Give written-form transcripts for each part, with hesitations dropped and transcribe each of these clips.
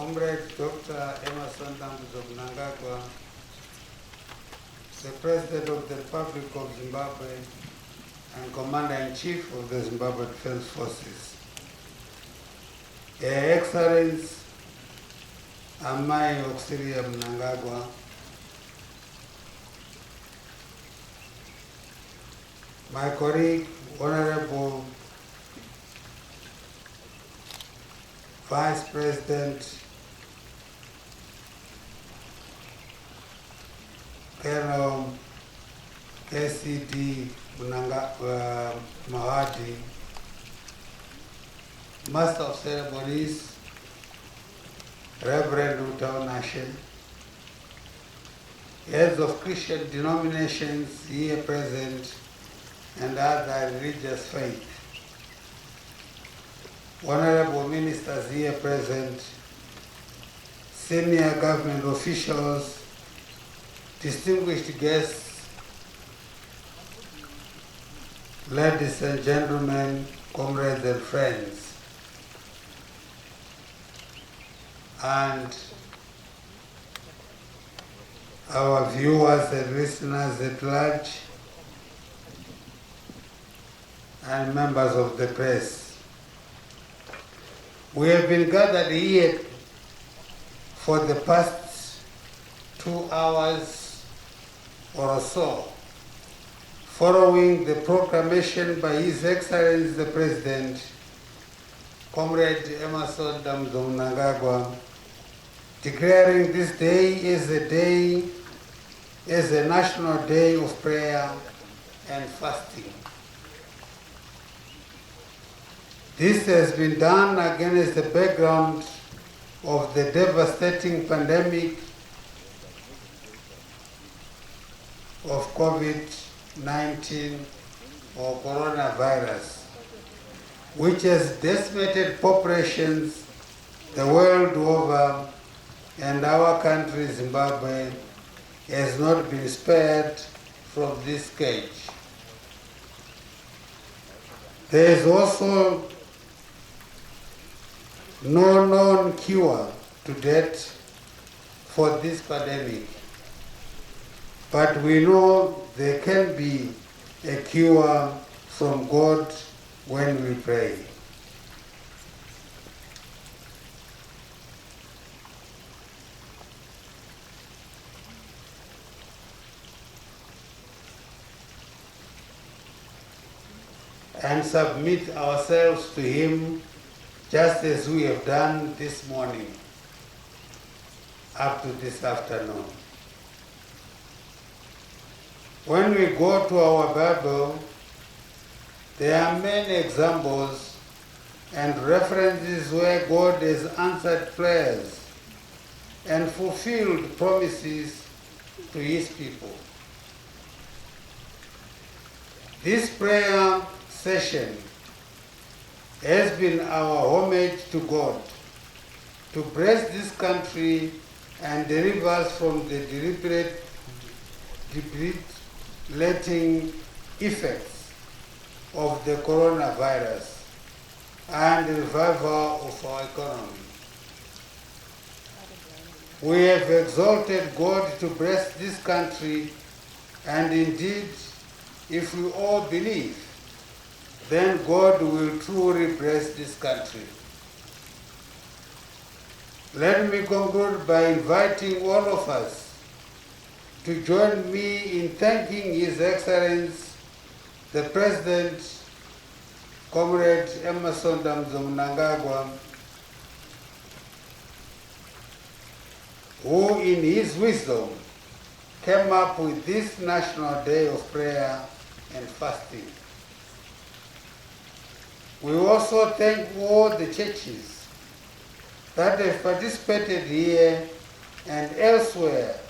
Comrade Dr. Emmerson Dambudzo Mnangagwa, the President of the Republic of Zimbabwe and Commander-in-Chief of the Zimbabwe Defense Forces. Your Excellency Amai Auxilia Mnangagwa, my colleague, Honorable Vice President Colonel KCD Mahadi, Master of Ceremonies, Reverend Utau Nashe, heads of Christian denominations here present and other religious faith, honorable ministers here present, senior government officials, distinguished guests, ladies and gentlemen, comrades and friends, and our viewers and listeners at large, and members of the press. We have been gathered here for the past 2 hours or so, following the proclamation by His Excellency the President, Comrade Emmerson Dambudzo Mnangagwa, declaring this day as a national day of prayer and fasting. This has been done against the background of the devastating pandemic of COVID-19 or coronavirus, which has decimated populations the world over, and our country, Zimbabwe, has not been spared from this scourge. There is also no known cure to date for this pandemic, but we know there can be a cure from God when we pray. And submit ourselves to Him just as we have done this morning up to this afternoon. When we go to our Bible, there are many examples and references where God has answered prayers and fulfilled promises to His people. This prayer session has been our homage to God to bless this country and deliver us from the debilitating effects of the coronavirus and the revival of our economy. We have exalted God to bless this country, and indeed, if we all believe, then God will truly bless this country. Let me conclude by inviting all of us to join me in thanking His Excellency, the President, Comrade Emmerson Dambudzo Mnangagwa, who in his wisdom came up with this National Day of Prayer and Fasting. We also thank all the churches that have participated here and elsewhere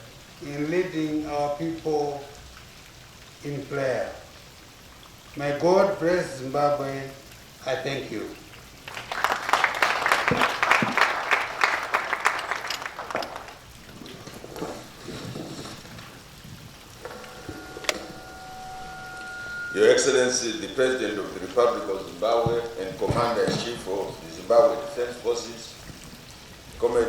in leading our people in prayer. May God bless Zimbabwe. I thank you. Your Excellency, the President of the Republic of Zimbabwe and Commander-in-Chief of the Zimbabwe Defense Forces, Comrade